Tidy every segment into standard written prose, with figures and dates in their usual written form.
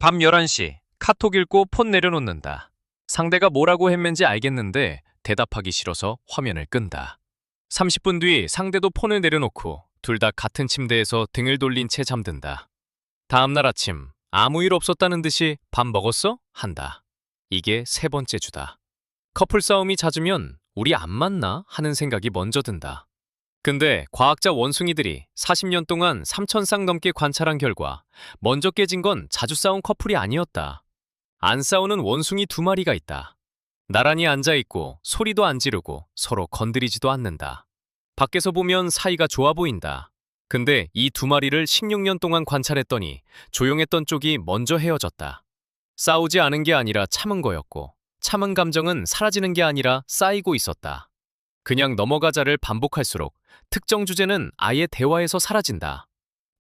밤 11시, 카톡 읽고 폰 내려놓는다. 상대가 뭐라고 했는지 알겠는데 대답하기 싫어서 화면을 끈다. 30분 뒤 상대도 폰을 내려놓고 둘 다 같은 침대에서 등을 돌린 채 잠든다. 다음날 아침, 아무 일 없었다는 듯이 밥 먹었어? 한다. 이게 세 번째 주다. 커플 싸움이 잦으면 우리 안 맞나 하는 생각이 먼저 든다. 근데 과학자 원숭이들이 40년 동안 3,000쌍 넘게 관찰한 결과 먼저 깨진 건 자주 싸운 커플이 아니었다. 안 싸우는 원숭이 두 마리가 있다. 나란히 앉아있고 소리도 안 지르고 서로 건드리지도 않는다. 밖에서 보면 사이가 좋아 보인다. 근데 이 두 마리를 16년 동안 관찰했더니 조용했던 쪽이 먼저 헤어졌다. 싸우지 않은 게 아니라 참은 거였고, 참은 감정은 사라지는 게 아니라 쌓이고 있었다. 그냥 넘어가자를 반복할수록 특정 주제는 아예 대화에서 사라진다.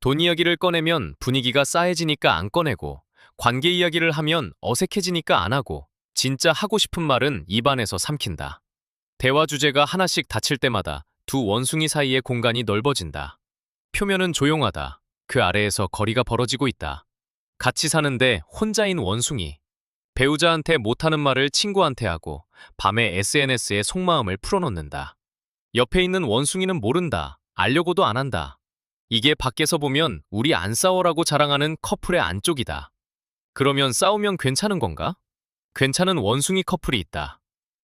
돈 이야기를 꺼내면 분위기가 싸해지니까 안 꺼내고, 관계 이야기를 하면 어색해지니까 안 하고, 진짜 하고 싶은 말은 입안에서 삼킨다. 대화 주제가 하나씩 닫힐 때마다 두 원숭이 사이의 공간이 넓어진다. 표면은 조용하다. 그 아래에서 거리가 벌어지고 있다. 같이 사는데 혼자인 원숭이. 배우자한테 못하는 말을 친구한테 하고 밤에 SNS에 속마음을 풀어놓는다. 옆에 있는 원숭이는 모른다. 알려고도 안 한다. 이게 밖에서 보면 우리 안 싸워라고 자랑하는 커플의 안쪽이다. 그러면 싸우면 괜찮은 건가? 괜찮은 원숭이 커플이 있다.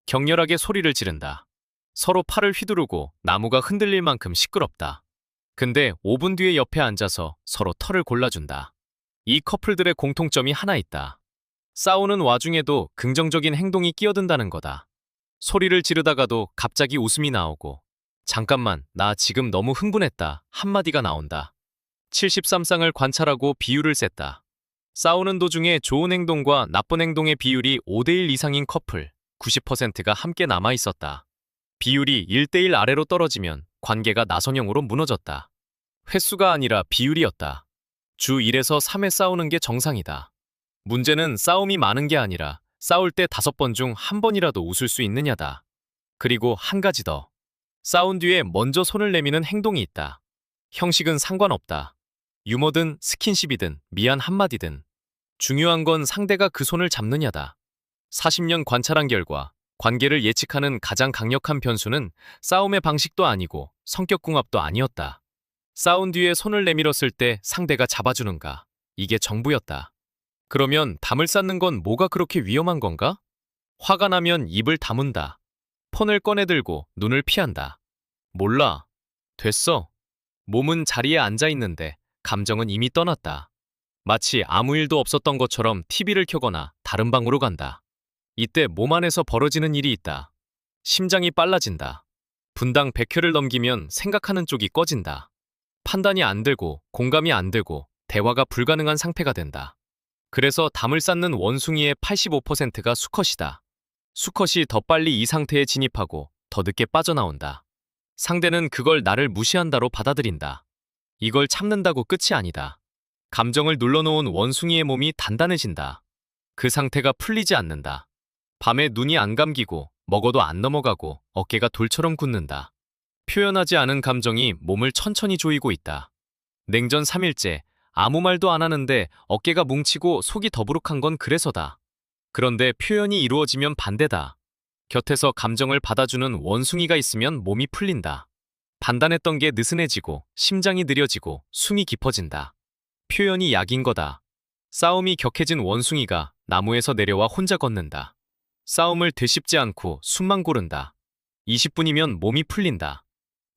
격렬하게 소리를 지른다. 서로 팔을 휘두르고 나무가 흔들릴 만큼 시끄럽다. 근데 5분 뒤에 옆에 앉아서 서로 털을 골라준다. 이 커플들의 공통점이 하나 있다. 싸우는 와중에도 긍정적인 행동이 끼어든다는 거다. 소리를 지르다가도 갑자기 웃음이 나오고, 잠깐만, 나 지금 너무 흥분했다 한마디가 나온다. 73쌍을 관찰하고 비율을 셌다. 싸우는 도중에 좋은 행동과 나쁜 행동의 비율이 5대1 이상인 커플 90%가 함께 남아 있었다. 비율이 1대1 아래로 떨어지면 관계가 나선형으로 무너졌다. 횟수가 아니라 비율이었다. 주 1에서 3회 싸우는 게 정상이다. 문제는 싸움이 많은 게 아니라 싸울 때 5번 중 1번이라도 웃을 수 있느냐다. 그리고 한 가지 더. 싸운 뒤에 먼저 손을 내미는 행동이 있다. 형식은 상관없다. 유머든 스킨십이든 미안 한마디든. 중요한 건 상대가 그 손을 잡느냐다. 40년 관찰한 결과 관계를 예측하는 가장 강력한 변수는 싸움의 방식도 아니고 성격궁합도 아니었다. 싸운 뒤에 손을 내밀었을 때 상대가 잡아주는가? 이게 정부였다. 그러면 담을 쌓는 건 뭐가 그렇게 위험한 건가? 화가 나면 입을 다문다. 폰을 꺼내들고 눈을 피한다. 몰라. 됐어. 몸은 자리에 앉아 있는데 감정은 이미 떠났다. 마치 아무 일도 없었던 것처럼 TV를 켜거나 다른 방으로 간다. 이때 몸 안에서 벌어지는 일이 있다. 심장이 빨라진다. 분당 100회를 넘기면 생각하는 쪽이 꺼진다. 판단이 안 되고 공감이 안 되고 대화가 불가능한 상태가 된다. 그래서 담을 쌓는 원숭이의 85%가 수컷이다. 수컷이 더 빨리 이 상태에 진입하고 더 늦게 빠져나온다. 상대는 그걸 나를 무시한다로 받아들인다. 이걸 참는다고 끝이 아니다. 감정을 눌러놓은 원숭이의 몸이 단단해진다. 그 상태가 풀리지 않는다. 밤에 눈이 안 감기고 먹어도 안 넘어가고 어깨가 돌처럼 굳는다. 표현하지 않은 감정이 몸을 천천히 조이고 있다. 냉전 3일째 아무 말도 안 하는데 어깨가 뭉치고 속이 더부룩한 건 그래서다. 그런데 표현이 이루어지면 반대다. 곁에서 감정을 받아주는 원숭이가 있으면 몸이 풀린다. 단단했던 게 느슨해지고 심장이 느려지고 숨이 깊어진다. 표현이 약인 거다. 싸움이 격해진 원숭이가 나무에서 내려와 혼자 걷는다. 싸움을 되씹지 않고 숨만 고른다. 20분이면 몸이 풀린다.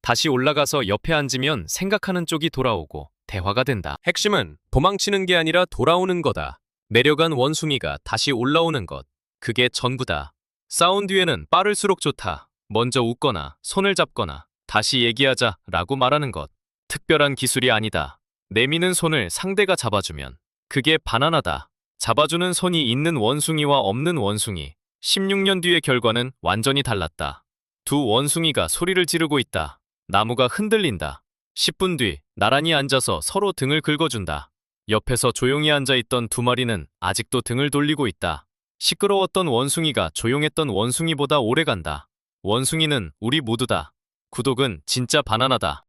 다시 올라가서 옆에 앉으면 생각하는 쪽이 돌아오고 대화가 된다. 핵심은 도망치는 게 아니라 돌아오는 거다. 내려간 원숭이가 다시 올라오는 것. 그게 전부다. 싸운 뒤에는 빠를수록 좋다. 먼저 웃거나 손을 잡거나 다시 얘기하자 라고 말하는 것. 특별한 기술이 아니다. 내미는 손을 상대가 잡아주면 그게 바나나다. 잡아주는 손이 있는 원숭이와 없는 원숭이. 16년 뒤의 결과는 완전히 달랐다. 두 원숭이가 소리를 지르고 있다. 나무가 흔들린다. 10분 뒤 나란히 앉아서 서로 등을 긁어준다. 옆에서 조용히 앉아있던 두 마리는 아직도 등을 돌리고 있다. 시끄러웠던 원숭이가 조용했던 원숭이보다 오래 간다. 원숭이는 우리 모두다. 구독은 진짜 바나나다.